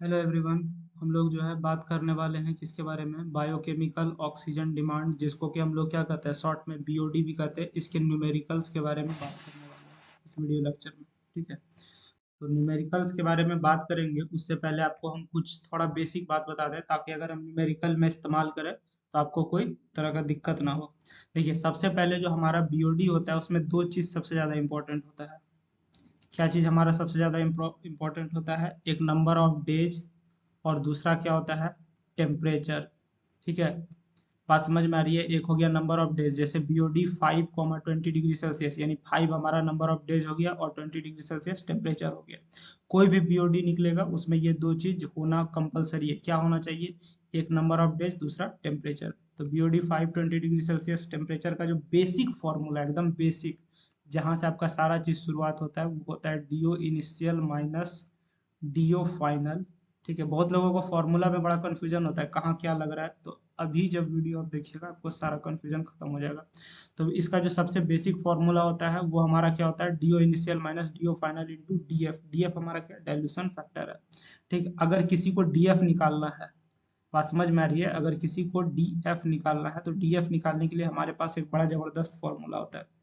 Hello everyone. हम लोग जो है बात करने वाले हैं किसके बारे में, बायोकेमिकल ऑक्सीजन डिमांड, जिसको कि हम लोग क्या कहते हैं शॉर्ट में बीओडी भी कहते हैं। इसके न्यूमेरिकल्स के बारे में बात करने वाले हैं इस वीडियो लेक्चर में। ठीक है, तो न्यूमेरिकल्स के बारे में बात करेंगे उससे पहले आपको हम कुछ थोड़ा बेसिक बात बता दें, ताकि अगर हम न्यूमेरिकल में इस्तेमाल करें तो आपको कोई तरह का दिक्कत ना हो। देखिए, सबसे पहले जो हमारा बीओडी होता है उसमें दो चीज़ सबसे ज़्यादा इंपॉर्टेंट होता है। क्या चीज़ हमारा सबसे ज़्यादा इम्पोर्टेंट होता है? एक नंबर ऑफ डेज, और दूसरा क्या होता है? टेम्परेचर। ठीक है, बात समझ में आ रही है? एक हो गया नंबर ऑफ डेज, जैसे बीओडी 5, 20 डिग्री सेल्सियस, यानी 5 हमारा नंबर ऑफ डेज हो गया और 20 डिग्री सेल्सियस टेम्परेचर हो गया। कोई भी बीओडी निकलेगा उसमें ये दो चीज होना कंपलसरी है। क्या होना चाहिए? एक नंबर ऑफ डेज, दूसरा टेम्परेचर। तो बीओडी 5, 20 डिग्री सेल्सियस टेम्परेचर का जो बेसिक फॉर्मूला, एकदम बेसिक, जहाँ से आपका सारा चीज शुरुआत होता है, वो होता है DO initial minus DO final. ठीक है, बहुत लोगों को फॉर्मूला में बड़ा कन्फ्यूजन होता है, कहाँ क्या लग रहा है। तो अभी जब वीडियो आप देखिएगा आपको सारा कन्फ्यूजन खत्म हो जाएगा। तो इसका जो सबसे बेसिक फॉर्मूला होता है वो हमारा क्या होता है? DO initial minus DO final into DF. DF हमारा क्या? डाइल्यूशन फैक्टर है। ठीक, अगर किसी को डीएफ निकालना है, बात समझ में आ रही है? अगर किसी को डीएफ निकालना है तो डीएफ निकालने के लिए हमारे पास एक बड़ा जबरदस्त फॉर्मूला होता है।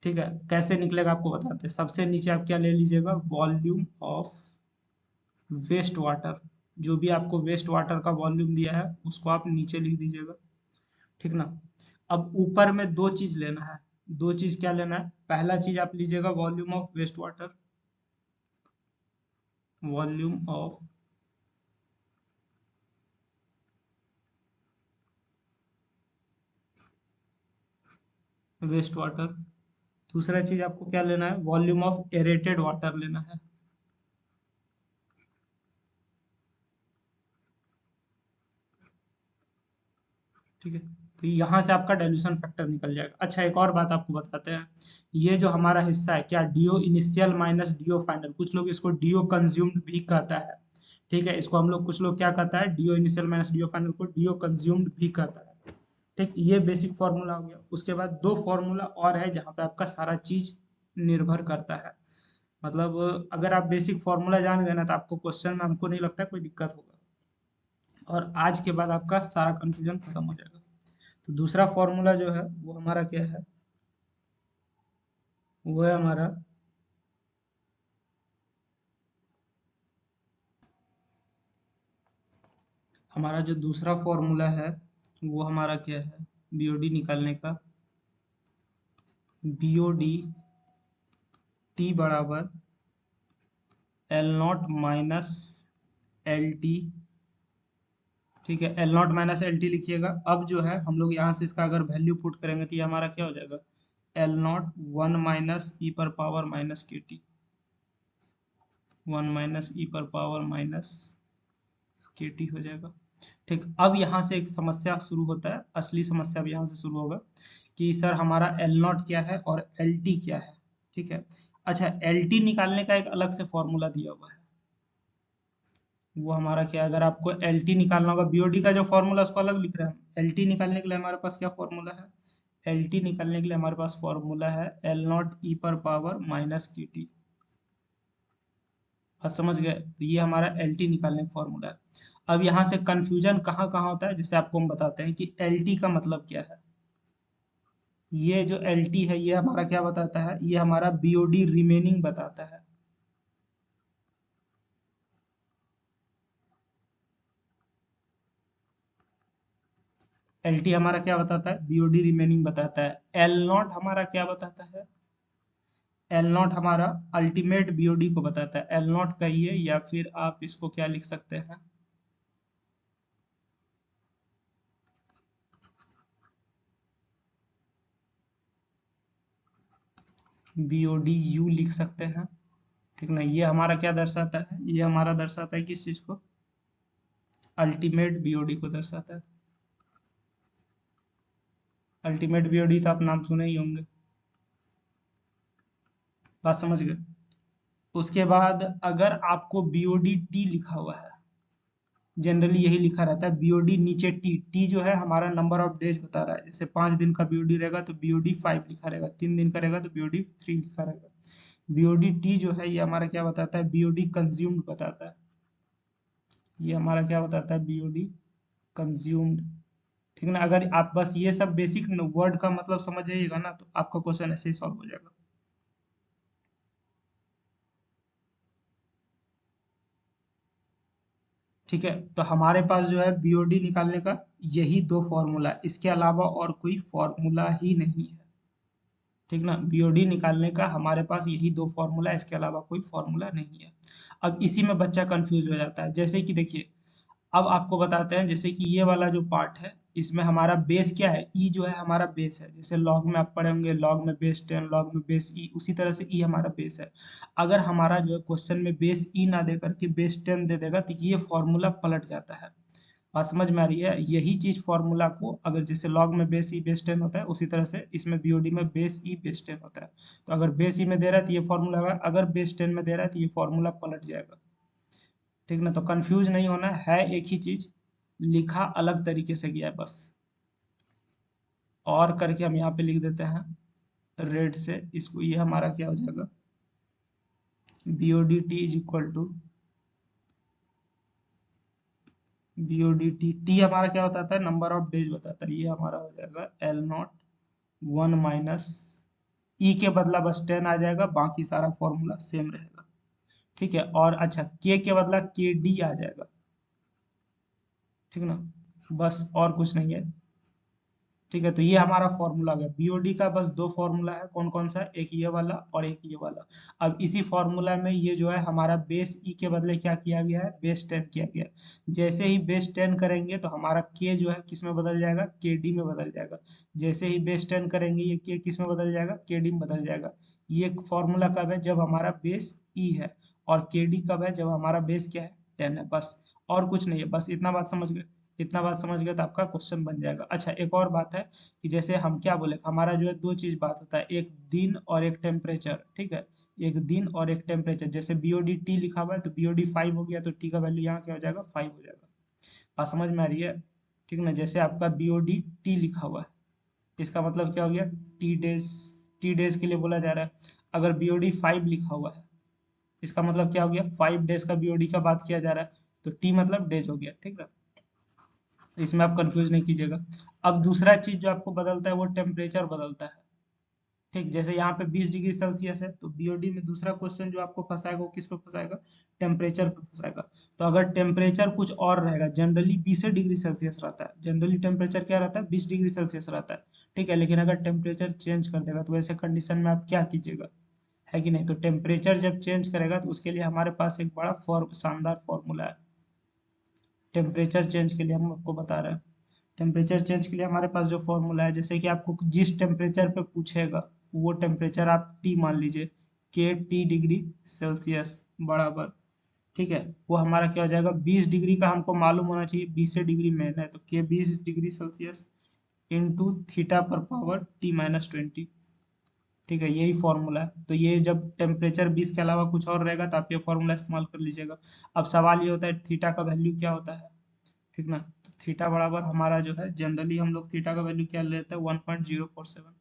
ठीक है, कैसे निकलेगा आपको बताते हैं। सबसे नीचे आप क्या ले लीजिएगा? Volume of waste water. जो भी आपको वेस्ट वाटर का वॉल्यूम दिया है उसको आप नीचे लिख दीजिएगा। ठीक ना? अब ऊपर में दो चीज लेना है। दो चीज क्या लेना है? पहला चीज आप लीजिएगा volume of waste water. Volume of waste water. दूसरा चीज आपको क्या लेना है? वॉल्यूम ऑफ एरेटेड वाटर लेना है। ठीक है, तो यहाँ से आपका डाइल्यूशन फैक्टर निकल जाएगा। अच्छा, एक और बात आपको बताते हैं। ये जो हमारा हिस्सा है, क्या DO initial minus DO final, कुछ लोग इसको डीओ कंज्यूम्ड भी कहता है। ठीक है, इसको हम लोग, कुछ लोग क्या कहता है, DO initial minus DO final को डीओ कंज्यूम्ड भी कहता है। ठीक, ये बेसिक फॉर्मूला हो गया। उसके बाद दो फॉर्मूला और है जहाँ पे आपका सारा चीज निर्भर करता है। मतलब अगर आप बेसिक फॉर्मूला जान गए ना तो आपको क्वेश्चन में, हमको नहीं लगता कोई दिक्कत होगा, और आज के बाद आपका सारा कंफ्यूजन खत्म हो जाएगा। तो दूसरा फॉर्मूला जो है वो हमारा क्या है? वो है हमारा, हमारा जो दूसरा फॉर्मूला है वो हमारा क्या है बीओडी निकालने का? बीओडी टी बराबर L not minus L T. ठीक है, L not minus L T लिखिएगा। अब जो है हम लोग यहाँ से इसका अगर वैल्यू पुट करेंगे तो ये हमारा क्या हो जाएगा? एल नॉट 1 माइनस ई पर पावर माइनस के टी। 1 माइनस ई पर पावर माइनस के टी हो जाएगा। ठीक, अब यहाँ से एक समस्या शुरू होता है, असली समस्या अब यहाँ से शुरू होगा कि सर हमारा एल नॉट क्या है और एल टी क्या है। ठीक है, अच्छा, एल टी निकालने का एक अलग से फॉर्मूला दिया हुआ है। वो हमारा क्या है? अगर आपको एल टी निकालना होगा, बीओडी का जो फॉर्मूला उसको अलग लिख रहे हैं हम। एल टी निकालने के लिए हमारे पास क्या फॉर्मूला है? एल टी निकालने के लिए हमारे पास फॉर्मूला है एल नॉट ई पर पावर माइनस की टी। बस समझ गए? तो ये हमारा एल टी निकालने का फॉर्मूला है। अब यहाँ से कंफ्यूजन कहाँ कहाँ होता है, जैसे आपको हम बताते हैं कि एल टी का मतलब क्या है। ये जो एल टी है ये हमारा क्या बताता है? ये हमारा बीओडी रिमेनिंग बताता है। एल टी हमारा क्या बताता है? बीओडी रिमेनिंग बताता है। एल नॉट हमारा क्या बताता है? एल नॉट हमारा अल्टीमेट बीओडी को बताता है। एल नॉट कहिए या फिर आप इसको क्या लिख सकते हैं? बीओडी यू लिख सकते हैं। ठीक ना? ये हमारा क्या दर्शाता है? ये हमारा दर्शाता है किस चीज को? अल्टीमेट बीओडी को दर्शाता है। अल्टीमेट बीओडी तो आप नाम सुने ही होंगे। बात समझ गए? उसके बाद अगर आपको बीओडी टी लिखा हुआ है, जनरली यही लिखा रहता है बीओडी नीचे टी। टी जो है हमारा नंबर ऑफ डेज बता रहा है। जैसे 5 दिन का बीओडी रहेगा तो बीओडी 5 लिखा रहेगा, 3 दिन का रहेगा तो बीओडी 3 लिखा रहेगा। बीओडी टी जो है ये हमारा क्या बताता है? बीओडी कंज्यूम्ड बताता है। ये हमारा क्या बताता है, बीओडी कंज्यूम्ड। ठीक ना, अगर आप बस ये सब बेसिक वर्ड का मतलब समझ जाइएगा ना तो आपका क्वेश्चन ऐसे ही सॉल्व हो जाएगा। ठीक है, तो हमारे पास जो है बीओडी निकालने का यही दो फॉर्मूला है, इसके अलावा और कोई फॉर्मूला ही नहीं है। ठीक ना, बीओडी निकालने का हमारे पास यही दो फॉर्मूला है, इसके अलावा कोई फॉर्मूला नहीं है। अब इसी में बच्चा कंफ्यूज हो जाता है, जैसे कि देखिए, अब आपको बताते हैं, जैसे कि ये वाला जो पार्ट है, इसमें हमारा बेस क्या है, ई जो है हमारा बेस है। जैसे लॉग में आप पढ़े होंगे, लॉग में बेस 10, लॉग में बेस ई, उसी तरह से ई हमारा बेस है। अगर हमारा जो है क्वेश्चन में बेस ई ना दे करके बेस 10 दे देगा तो ये फॉर्मूला पलट जाता है। बात समझ में आ रही है, यही चीज फॉर्मूला को, अगर जैसे लॉग में बेस ई बेस 10 होता है, उसी तरह से इसमें बीओडी में बेस ई बेस 10 होता है। तो अगर बेस ई में दे रहा है तो ये फॉर्मूला होगा, अगर बेस 10 में दे रहा है तो ये फॉर्मूला पलट जाएगा। ठीक ना, तो कंफ्यूज नहीं होना है, एक ही चीज, लिखा अलग तरीके से गया है बस। और करके हम यहाँ पे लिख देते हैं रेड से इसको, ये हमारा क्या हो जाएगा, BOD T is equal to BOD T, T हमारा क्या बताता है, नंबर ऑफ डेज बताता है, ये हमारा हो जाएगा एल नॉट 1 माइनस ई के बदला बस 10 आ जाएगा, बाकी सारा फॉर्मूला सेम रहेगा। ठीक है, और अच्छा के बदला के डी आ जाएगा। ठीक ना, बस और कुछ नहीं है। ठीक है, तो ये हमारा फॉर्मूला आ गया बीओडी का, बस दो फॉर्मूला है, कौन कौन सा, एक ये वाला और एक ये वाला। अब इसी फॉर्मूला में ये जो है हमारा बेस ई के बदले क्या किया गया है, बेस 10 किया गया है। जैसे ही बेस 10 करेंगे तो हमारा के जो है किस में बदल जाएगा, के डी में बदल जाएगा। जैसे ही बेस 10 करेंगे ये के किस में बदल जाएगा, के डी में बदल जाएगा। ये फॉर्मूला कब है, जब हमारा बेस ई है, और के डी कब है, जब हमारा बेस क्या है, 10 है, बस। और कुछ नहीं है, बस इतना बात समझ गए। इतना बात समझ गए तो आपका क्वेश्चन बन जाएगा। अच्छा, एक और बात है कि जैसे हम क्या बोले, हमारा जो है दो चीज बात होता है, एक दिन और एक टेम्परेचर। ठीक है, एक दिन और एक टेम्परेचर, जैसे बीओडी टी लिखा हुआ है तो बीओडी 5 हो गया, तो टी का वैल्यू यहाँ क्या हो जाएगा, 5 हो जाएगा। बात समझ में आ रही है। ठीक ना, जैसे आपका बीओडी टी लिखा हुआ है, इसका मतलब क्या हो गया, टी डेज, टी डेज के लिए बोला जा रहा है। अगर बीओडी 5 लिखा हुआ है, इसका मतलब क्या हो गया, 5 डेज का बीओडी का बात किया जा रहा है, तो टी मतलब डेज हो गया। ठीक है, तो इसमें आप कंफ्यूज नहीं कीजिएगा। अब दूसरा चीज जो आपको बदलता है वो टेम्परेचर बदलता है। ठीक, जैसे यहाँ पे 20 डिग्री सेल्सियस है, तो बीओडी में दूसरा क्वेश्चन जो आपको फंसाएगा वो किस पे फंसाएगा, टेम्परेचर पे फंसाएगा। तो अगर टेम्परेचर कुछ और रहेगा, जनरली 20 डिग्री सेल्सियस रहता है, जनरली टेम्परेचर क्या रहता है, 20 डिग्री सेल्सियस रहता है। ठीक है, लेकिन अगर टेम्परेचर चेंज कर देगा तो वैसे कंडीशन में आप क्या कीजिएगा, है कि नहीं। तो टेम्परेचर जब चेंज करेगा तो उसके लिए हमारे पास एक बड़ा शानदार फॉर्मूला है। टेम्परेचर चेंज के लिए हम आपको बता रहे हैं, टेम्परेचर चेंज के लिए हमारे पास जो फॉर्मूला है, जैसे कि आपको जिस टेम्परेचर पे पूछेगा वो टेम्परेचर आप टी मान लीजिए, के टी डिग्री सेल्सियस बराबर। ठीक है, वो हमारा क्या हो जाएगा, 20 डिग्री का हमको मालूम होना चाहिए, 20 डिग्री मेन है, तो के 20 डिग्री सेल्सियस इंटू थीटा पर पावर टी माइनस 20। ठीक है, यही फॉर्मूला है। तो ये जब टेम्परेचर 20 के अलावा कुछ और रहेगा तो आप ये फॉर्मूला इस्तेमाल कर लीजिएगा। अब सवाल ये होता है थीटा का वैल्यू क्या होता है। ठीक ना, तो थीटा बराबर हमारा जो है, जनरली हम लोग थीटा का वैल्यू क्या लेते हैं, 1.047।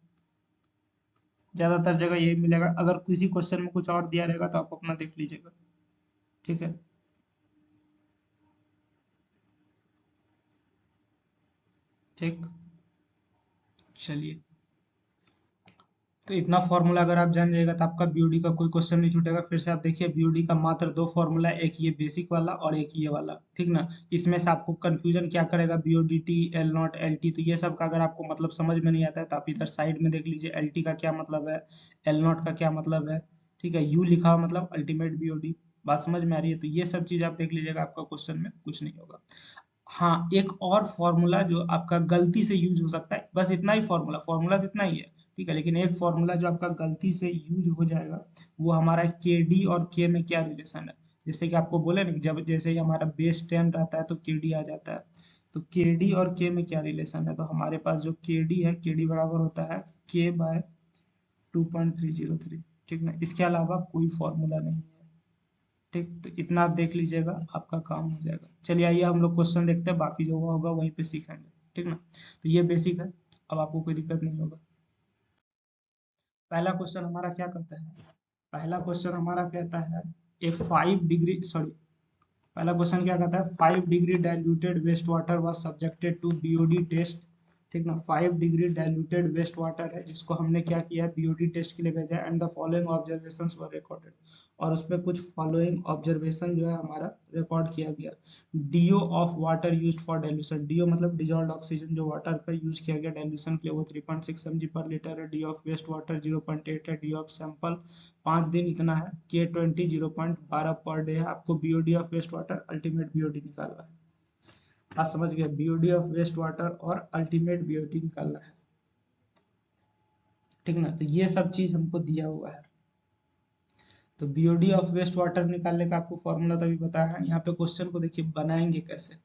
ज्यादातर जगह यही मिलेगा, अगर किसी क्वेश्चन में कुछ और दिया रहेगा तो आप अपना देख लीजिएगा। ठीक है, ठीक, चलिए, तो इतना फॉर्मूला अगर आप जान जाएगा तो आपका बीओडी का कोई क्वेश्चन नहीं छूटेगा। फिर से आप देखिए, बीओडी का मात्र दो फॉर्मूला है, एक ये बेसिक वाला और एक ये वाला। ठीक ना, इसमें से आपको कंफ्यूजन क्या करेगा, BOD T, L not, L T, तो ये सब का अगर आपको मतलब समझ में नहीं आता है तो आप इधर साइड में देख लीजिए, एल टी का क्या मतलब है, एल नॉट का क्या मतलब है। ठीक है, यू लिखा हुआ मतलब अल्टीमेट बीओडी। बात समझ में आ रही है, तो ये सब चीज आप देख लीजिएगा, आपका क्वेश्चन में कुछ नहीं होगा। हाँ, एक और फॉर्मूला जो आपका गलती से यूज हो सकता है, बस इतना ही फॉर्मूला, फॉर्मूला तो इतना ही है। ठीक है, लेकिन एक फॉर्मूला जो आपका गलती से यूज हो जाएगा, वो हमारा के डी और के में क्या रिलेशन है। जैसे कि आपको बोले ना, जब जैसे ही हमारा बेस 10 रहता है तो के डी आ जाता है। तो के डी और के में क्या रिलेशन है, तो हमारे पास जो के डी है, के डी बराबर होता है के बाय 2.303। ठीक ना, इसके अलावा कोई फॉर्मूला नहीं है। ठीक, तो इतना आप देख लीजिएगा, आपका काम हो जाएगा। चलिए आइए हम लोग क्वेश्चन देखते हैं, बाकी जो हुआ होगा वहीं पे सीखेंगे। ठीक ना, तो ये बेसिक है, अब आपको कोई दिक्कत नहीं होगा। पहला क्वेश्चन हमारा क्या कहता है, पहला क्वेश्चन हमारा कहता है ए 5 डिग्री, सॉरी, पहला क्वेश्चन क्या कहता है, 5 degree diluted waste water was subjected to BOD test. ठीक ना, 5 डिग्री डाइल्यूटेड वेस्ट वाटर है जिसको हमने क्या किया है, बीओडी टेस्ट के लिए भेजा है, and the following observations were recorded, और उसमें कुछ फॉलोइंग ऑब्जर्वेशन जो है हमारा रिकॉर्ड किया गया। DO of water used for dilution, DO मतलब डिजॉल्व्ड ऑक्सीजन जो वाटर का यूज किया गया डाइल्यूशन के लिए वो 3.6 mg पर लीटर है। डी ऑफ वेस्ट वाटर 0.8 है। डी ऑफ सैंपल 5 दिन इतना है। K20 0.12 पर डे है। आपको BOD of waste water ultimate BOD निकालना है। आप समझ गए, बीओडी ऑफ वेस्ट वाटर और अल्टीमेट बीओडी निकालना है। ठीक ना, तो ये सब चीज हमको दिया हुआ है। तो बीओडी ऑफ वेस्ट वाटर निकालने का आपको फॉर्मूला तभी बताया है। यहाँ पे क्वेश्चन को देखिए बनाएंगे कैसे,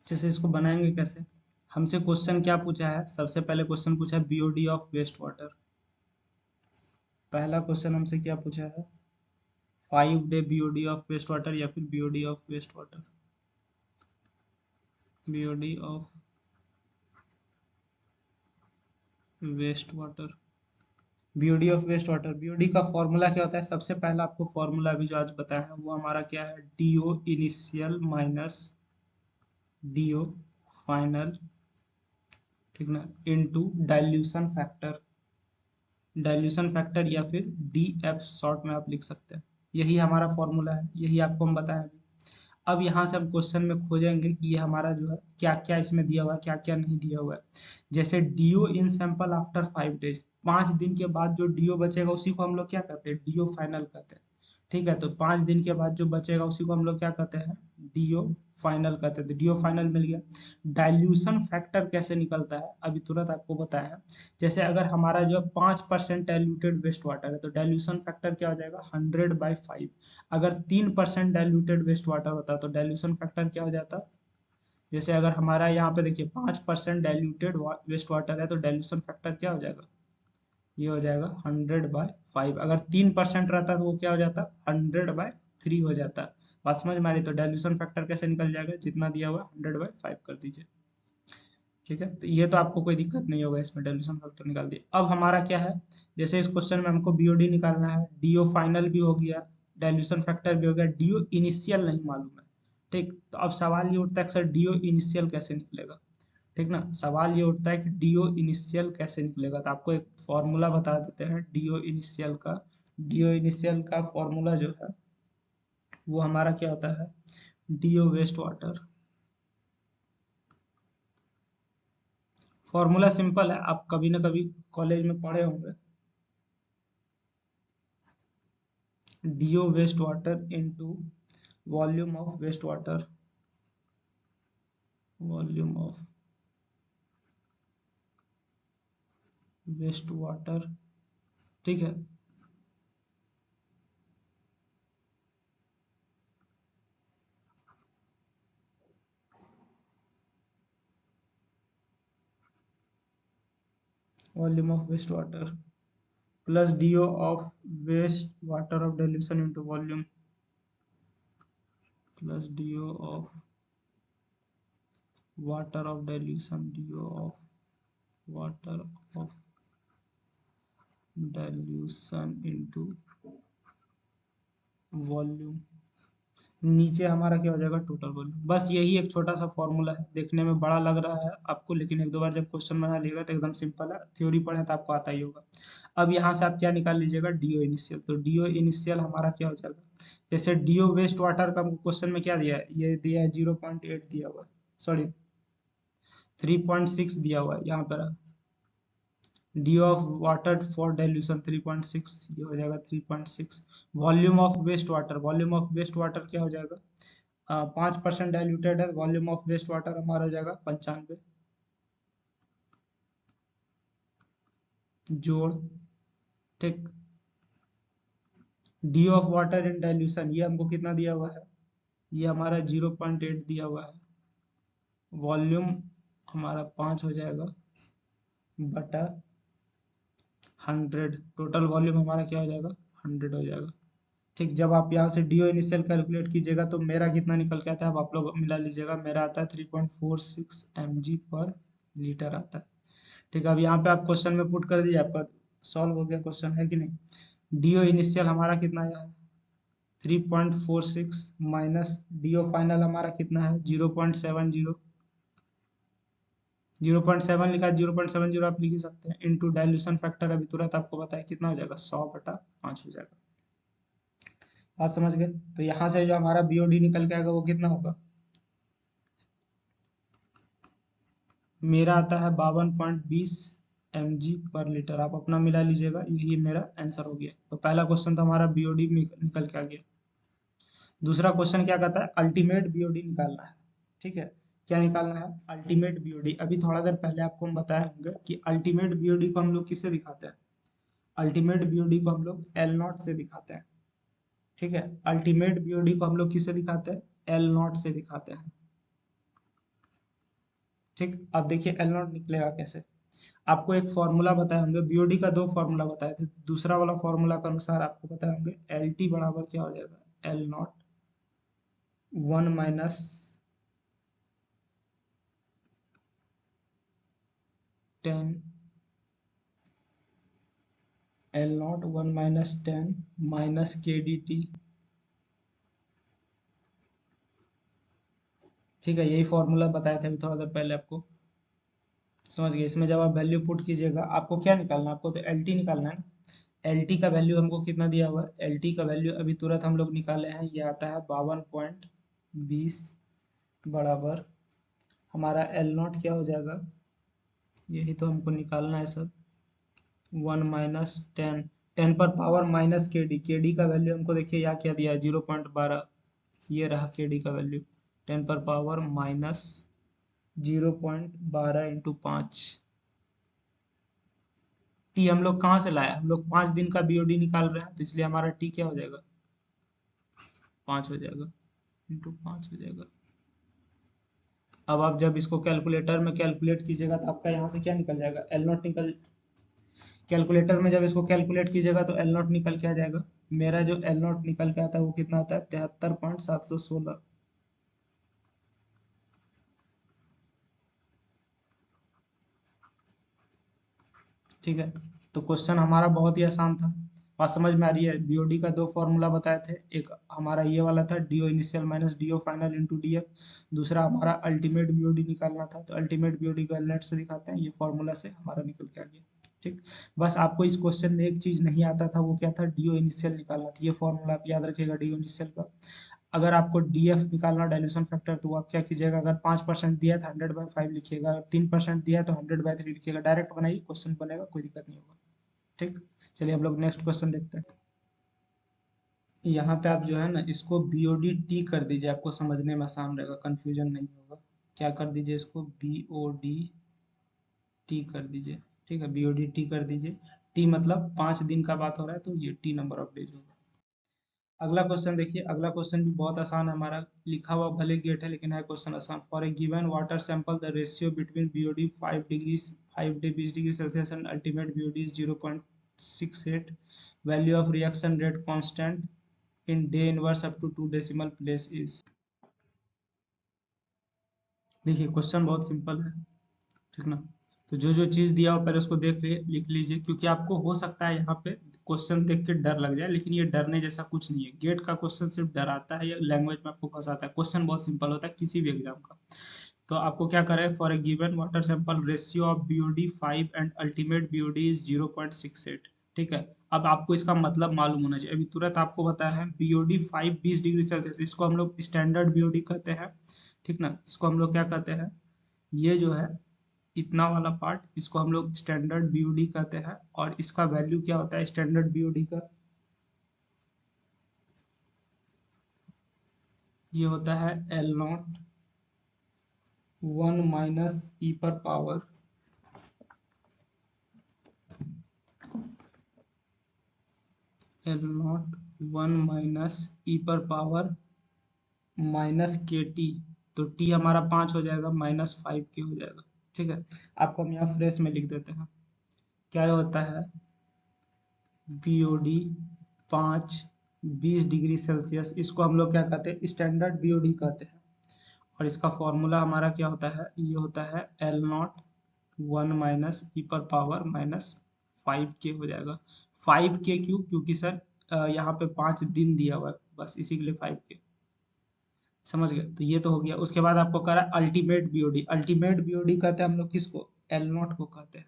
जैसे इसको बनाएंगे कैसे, हमसे क्वेश्चन क्या पूछा है, सबसे पहले क्वेश्चन पूछा है बीओडी ऑफ वेस्ट वाटर। पहला क्वेश्चन हमसे क्या पूछा है, 5 day BOD of waste water या फिर BOD of waste water, BOD of waste water, BOD of waste water. BOD का फॉर्मूला क्या होता है, सबसे पहला आपको फॉर्मूला अभी जो आज बताया है वो हमारा क्या है, DO initial minus DO final, ठीक ना, into dilution factor, dilution factor या फिर डी एफ शॉर्ट में आप लिख सकते हैं। यही हमारा फॉर्मूला है, यही आपको हम बताएं अभी। अब यहाँ से हम क्वेश्चन में खोजेंगे कि ये हमारा जो है क्या क्या इसमें दिया हुआ है, क्या क्या नहीं दिया हुआ है। जैसे DO in sample after 5 days, 5 दिन के बाद जो डीओ बचेगा उसी को हम लोग क्या कहते हैं, डीओ फाइनल कहते हैं। ठीक है, तो 5 दिन के बाद जो बचेगा उसी को हम लोग क्या कहते हैं, डीओ फाइनल कहते हैं। तो डीओ फाइनल मिल गया। डाइल्यूशन फैक्टर कैसे निकलता है अभी तुरंत आपको बताया है। जैसे अगर हमारा जो 5% डाइल्यूटेड वेस्ट वाटर है तो डाइल्यूशन फैक्टर क्या हो जाएगा, 100/5। अगर 3% डाइल्यूटेड वेस्ट वाटर होता तो डाइल्यूशन फैक्टर क्या हो जाता, जैसे अगर हमारा यहाँ पे देखिए 5% डाइल्यूटेड वेस्ट वाटर है तो डाइल्यूशन फैक्टर क्या हो जाएगा, ये हो जाएगा 100/5। अगर 3% रहता तो वो क्या हो जाता, 100/3 हो जाता। बात समझ में आ रही, तो डाइल्यूशन फैक्टर कैसे निकल जाएगा, जितना दिया हुआ 100/5 कर दीजिए। ठीक है, तो ये तो आपको कोई दिक्कत नहीं होगा, इसमें डाइल्यूशन फैक्टर निकाल दिए। अब हमारा क्या है, जैसे इस क्वेश्चन में हमको बीओडी निकालना है, डीओ फाइनल भी हो गया, डाइल्यूशन फैक्टर भी हो गया, डीओ इनिशियल नहीं मालूम है। ठीक, तो अब सवाल ये उठता है कि सर डीओ इनिशियल कैसे निकलेगा। ठीक ना, सवाल ये उठता है कि डीओ इनिशियल कैसे निकलेगा, तो आपको एक फॉर्मूला बता देते हैं डीओ इनिशियल का। डीओ इनिशियल का फॉर्मूला जो है वो हमारा क्या होता है, DO waste water. Formula simple है, आप कभी ना कभी कॉलेज में पढ़े होंगे। DO waste water into volume of waste water, volume of waste water. ठीक है, volume of waste water plus DO of waste water of dilution into volume plus DO of water of dilution, DO of water of dilution into volume. नीचे हमारा क्या हो जाएगा, total volume. बस यही एक छोटा सा फॉर्मूला है, देखने में बड़ा लग रहा है आपको, लेकिन एक दो बार जब क्वेश्चन बना लिएगा तो एकदम सिंपल है, थ्योरी पढ़े तो आपको आता ही होगा। अब यहाँ से आप क्या निकाल लीजिएगा, डीओ इनिशियल। तो डीओ इनिशियल हमारा क्या हो जाएगा, जैसे डीओ वेस्ट वाटर का क्वेश्चन में क्या दिया है, ये दिया है 0.8 दिया हुआ है, सॉरी 3.6 दिया हुआ है यहाँ पर। D of water for dilution 3.6, ये हो जाएगा 3.6। Volume of waste water, volume of waste water क्या हो जाएगा, 5% डाइल्यूटेड है, वॉल्यूम ऑफ वेस्ट वाटर हमारा हो जाएगा 95 जोड़। ठीक, D of water in dilution ये हमको कितना दिया हुआ है, ये हमारा 0.8 दिया हुआ है। वॉल्यूम हमारा 5 हो जाएगा बटा 100, टोटल वॉल्यूम हमारा क्या हो जाएगा, 100 हो जाएगा। ठीक, जब आप यहाँ से डीओ इनिशियल कैलकुलेट कीजिएगा तो मेरा कितना निकल के आता है, अब आप लोग मिला लीजिएगा, मेरा आता है 3.46 mg पर लीटर आता है। ठीक है, अब यहाँ पे आप क्वेश्चन में पुट कर दीजिए, आपका सॉल्व हो गया क्वेश्चन, है कि नहीं। डीओ इनिशियल हमारा कितना आया है, 3.46 माइनस डी ओ फाइनल हमारा कितना है 0.70, 0.7 लिखा है, 0.70 आप लिख ही सकते हैं, इंटू डाइल्यूशन फैक्टर अभी तुरंत आपको पता है कितना हो जाएगा 100/5 हो जाएगा। बात समझ गए? तो यहाँ से जो हमारा बीओडी निकल के आएगा वो कितना होगा, मेरा आता है 52.20 mg/लीटर। आप अपना मिला लीजिएगा, यही मेरा आंसर हो गया। तो पहला क्वेश्चन तो हमारा बीओडी निकल के आ गया। दूसरा क्वेश्चन क्या कहता है, अल्टीमेट बीओडी निकालना है। ठीक है, क्या निकालना है, अल्टीमेट बीओडी। अभी थोड़ा देर पहले आपको हम बताए होंगे कि अल्टीमेट बीओडी को हम लोग किससे दिखाते हैं, अल्टीमेट बीओडी को हम लोग एल नॉट से दिखाते हैं। ठीक है, अल्टीमेट बीओडी को हम लोग किससे दिखाते हैं, एल नॉट से दिखाते हैं। ठीक, अब देखिए एल नॉट निकलेगा कैसे। आपको एक फॉर्मूला बताए होंगे, बीओडी का दो फॉर्मूला बताए थे, दूसरा वाला फॉर्मूला के अनुसार आपको बताए होंगे एल टी बराबर क्या हो जाएगा, L naught 1 minus 10, L naught 1 minus 10 minus के डी टी। ठीक है, यही फॉर्मूला बताया था अभी थोड़ा देर पहले आपको, समझ गए। इसमें जब आप वैल्यू पुट कीजिएगा, आपको क्या निकालना है, आपको तो एल टी निकालना है ना। एल टी का वैल्यू हमको कितना दिया हुआ है, एल टी का वैल्यू अभी तुरंत हम लोग निकाले हैं, ये आता है 52.20 बराबर हमारा एल नॉट क्या हो जाएगा, यही तो हमको निकालना है सर, 1 माइनस 10, 10 पर पावर माइनस के डी का वैल्यू हमको देखिए यहाँ क्या दिया है 0.12, ये रहा के डी का वैल्यू, 10 पर पावर माइनस 0.12 इंटू 5। टी हम लोग कहाँ से लाए, हम लोग 5 दिन का बीओडी निकाल रहे हैं, तो इसलिए हमारा टी क्या हो जाएगा, 5 हो जाएगा, इंटू 5 हो जाएगा। अब आप जब इसको कैलकुलेटर में कैलकुलेट कीजिएगा तो आपका यहाँ से क्या निकल जाएगा, एल नॉट निकल, कैलकुलेटर में जब इसको कैलकुलेट कीजिएगा तो एल नॉट निकल के आ जाएगा। मेरा जो एल नॉट निकल के आता है वो कितना आता है, 73.716। ठीक है, तो क्वेश्चन हमारा बहुत ही आसान था। बात समझ में आ रही है? बीओडी का दो फॉर्मूला बताए थे, एक हमारा ये वाला था DO initial minus DO final into DF, दूसरा हमारा अल्टीमेट बीओडी निकालना था, तो अल्टीमेट बीओडी को एलनेट से दिखाते हैं, ये फॉर्मूला से हमारा निकल के आ गया। ठीक, बस आपको इस क्वेश्चन में एक चीज नहीं आता था, वो क्या था, डीओ इनिशियल निकालना था। ये फॉर्मूला आप याद रखिएगा डीओ इनिशियल का। अगर आपको डीएफ निकालना डाइल्यूशन फैक्टर, तो आप क्या कीजिएगा, अगर 5% दिया था 100/5 लिखिएगा, अगर 3% दिया है तो 100/3 लिखिएगा, डायरेक्ट बनाइए, क्वेश्चन बनेगा, कोई दिक्कत नहीं होगा। ठीक, चलिए हम लोग नेक्स्ट क्वेश्चन देखते हैं। यहाँ पे आप जो है ना इसको बीओडी टी कर दीजिए, आपको समझने में आसान रहेगा, कंफ्यूजन नहीं होगा। क्या कर दीजिए, इसको बीओडी टी कर दीजिए। ठीक है, बीओडी टी कर दीजिए। टी मतलब 5 दिन का बात हो रहा है, तो ये टी नंबर ऑफ डेज होगा। अगला क्वेश्चन देखिए, अगला क्वेश्चन भी बहुत आसान है हमारा, लिखा हुआ भले गेट है लेकिन है क्वेश्चन आसान। For a given water sample the ratio between BOD 5 degree Celsius and ultimate BOD is 0.68, value of reaction rate constant in day inverse up to 2 decimal place is. देखिए क्वेश्चन बहुत simple है, ठीक ना। तो जो जो चीज दिया हो पहले उसको लिख लीजिए, क्योंकि आपको हो सकता है यहाँ पे क्वेश्चन देख के डर लग जाए, लेकिन ये डरने जैसा कुछ नहीं है। गेट का क्वेश्चन सिर्फ डराता है या लैंग्वेज में आपको फंसाता है, क्वेश्चन बहुत सिंपल होता है किसी भी एग्जाम का। तो आपको क्या करें, for a given water sample ratio of BOD 5 and ultimate BOD is 0.68। ठीक है, अब आपको इसका मतलब मालूम होना चाहिए। अभी तुरंत आपको बताया है बीओडी 5 20 डिग्री सेल्सियस, इसको हम लोग स्टैंडर्ड बीओडी कहते हैं। ठीक ना, इसको हम लोग क्या कहते हैं, ये जो है इतना वाला पार्ट, इसको हम लोग स्टैंडर्ड बीओडी कहते हैं। और इसका वैल्यू क्या होता है स्टैंडर्ड बीओडी का, ये होता है एल नॉट 1 माइनस ई पर power L naught 1 minus E पर पावर माइनस के टी। तो टी हमारा 5 हो जाएगा, -5 के हो जाएगा। ठीक है, आपको हम यहाँ फ्रेश में लिख देते हैं, क्या होता है बीओडी 5 20 डिग्री सेल्सियस, इसको हम लोग क्या कहते हैं स्टैंडर्ड बीओडी कहते हैं। और इसका फॉर्मूला हमारा क्या होता है, ये होता है एल नॉट 1 माइनस ई पर पावर -5 के हो जाएगा। 5 के क्यों, क्योंकि सर यहाँ पे 5 दिन दिया हुआ है, बस इसी के लिए 5K। समझ गए? तो ये तो हो गया। उसके बाद आपको कह रहा है अल्टीमेट बीओडी। अल्टीमेट बीओडी कहते हैं हम लोग किसको? एल नॉट को कहते हैं।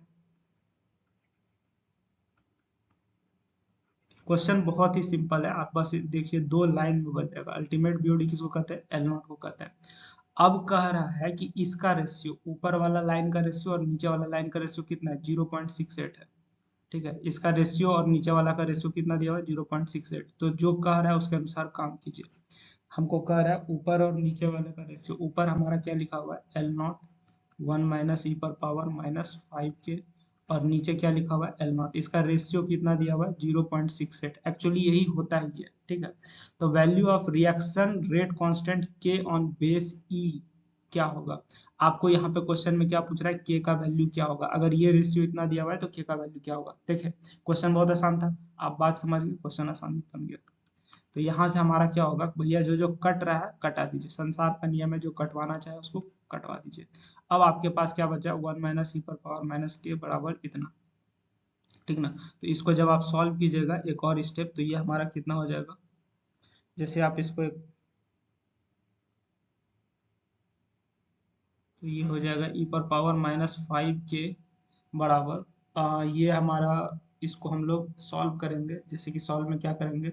क्वेश्चन बहुत ही सिंपल है, आप बस देखिए 2 लाइन में बन जाएगा। अल्टीमेट बीओडी किसको कहते हैं? एल नॉट को कहते हैं। अब कह रहा है कि इसका रेशियो, ऊपर वाला लाइन का रेशियो और नीचे वाला लाइन का रेशियो कितना है? 0.68 है। ठीक है, इसका रेशियो और नीचे वाला का रेशियो कितना दिया हुआ है? 0.68। तो जो कह रहा है उसके अनुसार काम कीजिए। हमको कह रहा है ऊपर और नीचे वाले का रेशियो। ऊपर हमारा क्या लिखा हुआ है? एल नॉट 1 माइनस ई पर पावर माइनस 5K, और नीचे क्या लिखा हुआ है? L not. इसका रेशियो कितना दिया हुआ है? 0.68। एक्चुअली यही होता है ये। ठीक है, तो value of reaction rate constant के ऑन बेस ई क्या होगा? आपको यहाँ पे क्वेश्चन में क्या पूछ रहा है? के का वैल्यू क्या होगा? अगर ये रेशियो इतना दिया हुआ है तो के का वैल्यू क्या होगा? देखिए क्वेश्चन बहुत आसान था, आप बात समझ गए, क्वेश्चन आसान बन गया। तो यहाँ से हमारा क्या होगा भैया? जो जो कट रहा है कटा दीजिए, संसार का नियम है, जो कटवाना चाहे उसको कटवा दीजिए। अब आपके पास क्या बचा? 1 माइनस ई पर पावर माइनस के बराबर इतना। ठीक ना? तो इसको जब आप सॉल्व कीजिएगा एक और स्टेप, तो ये हमारा कितना हो जाएगा? जैसे आप इसको तो ये हो जाएगा ई पर पावर माइनस 5K बराबर ये हमारा, इसको हम लोग सॉल्व करेंगे। जैसे कि सॉल्व में क्या करेंगे?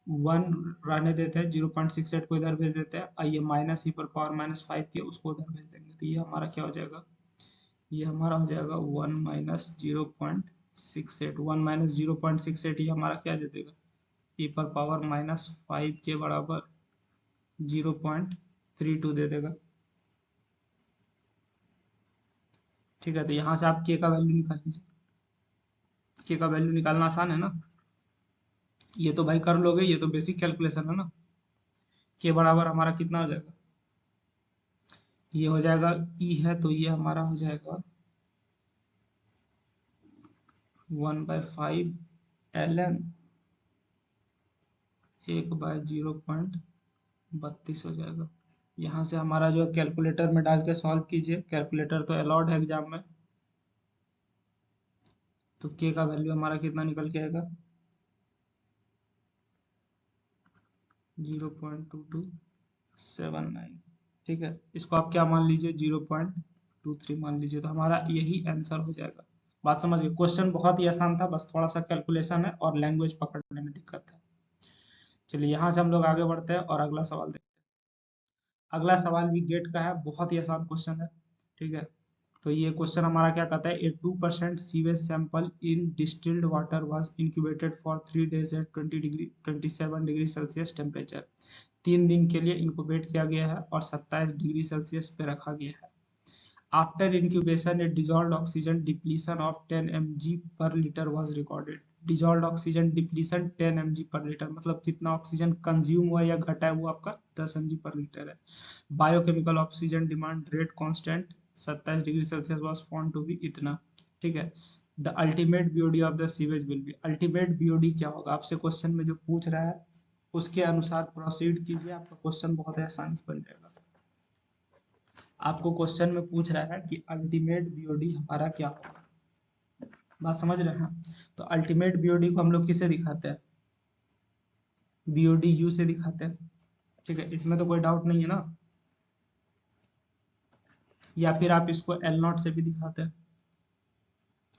1 रहने देते हैं, 0.68 को इधर भेज देते हैं, और ये माइनस ई पर पावर माइनस 5K उसको उधर भेज देंगे। तो ये हमारा क्या हो जाएगा? ये हमारा हो जाएगा 1 माइनस 0.68। 1 माइनस 0.68 ये हमारा क्या दे देगा? ई पर पावर माइनस 5K बराबर 0.32 दे देगा। ठीक है, तो यहाँ से आप के का वैल्यू निकाल लीजिए। के का वैल्यू निकालना आसान है ना? ये तो भाई कर लोगे, ये तो बेसिक कैलकुलेशन है ना। के बराबर हमारा कितना हो जाएगा? ये हो जाएगा ई है, तो ये हमारा हो जाएगा 1/5 ln 1/0.32 हो जाएगा। यहाँ से हमारा जो है कैलकुलेटर में डाल के सॉल्व कीजिए, कैलकुलेटर तो अलाउड है एग्जाम में। तो के का वैल्यू हमारा कितना निकल के आएगा? 0.2279। ठीक है, इसको आप क्या मान लीजिए? 0.23 मान लीजिए। तो हमारा यही आंसर हो जाएगा। बात समझ गए? क्वेश्चन बहुत ही आसान था, बस थोड़ा सा कैलकुलेशन है और लैंग्वेज पकड़ने में दिक्कत है। चलिए यहाँ से हम लोग आगे बढ़ते हैं और अगला सवाल देखते हैं। अगला सवाल भी गेट का है, बहुत ही आसान क्वेश्चन है। ठीक है, तो ये क्वेश्चन हमारा क्या कहता है? A 2% sewage sample in distilled water was incubated for 3 days at 27 degree Celsius temperature. 3 दिन के लिए इंक्यूबेट किया गया है और 27 डिग्री सेल्सियस पे रखा गया है। After incubation a dissolved oxygen depletion of 10 mg per liter was recorded। dissolved oxygen depletion 10 mg per liter मतलब कितना ऑक्सीजन कंज्यूम हुआ या घटा है? वो आपका 10 mg पर लीटर है। Biochemical oxygen demand rate constant 27 degree Celsius was found to be इतना। ठीक है, the ultimate BOD of the sewage will be. Ultimate BOD क्या होगा? आपसे क्वेश्चन में जो पूछ रहा है उसके अनुसार प्रोसीड कीजिए, आपका क्वेश्चन बहुत आसानी से बन जाएगा। आपको क्वेश्चन में पूछ रहा है कि अल्टीमेट बीओडी हमारा क्या होगा। बात समझ रहे हैं? तो अल्टीमेट बीओडी को हम लोग किसे दिखाते हैं? बीओडी यू से दिखाते हैं। ठीक है, इसमें तो कोई डाउट नहीं है ना? या फिर आप इसको एल नॉट से भी दिखाते हैं।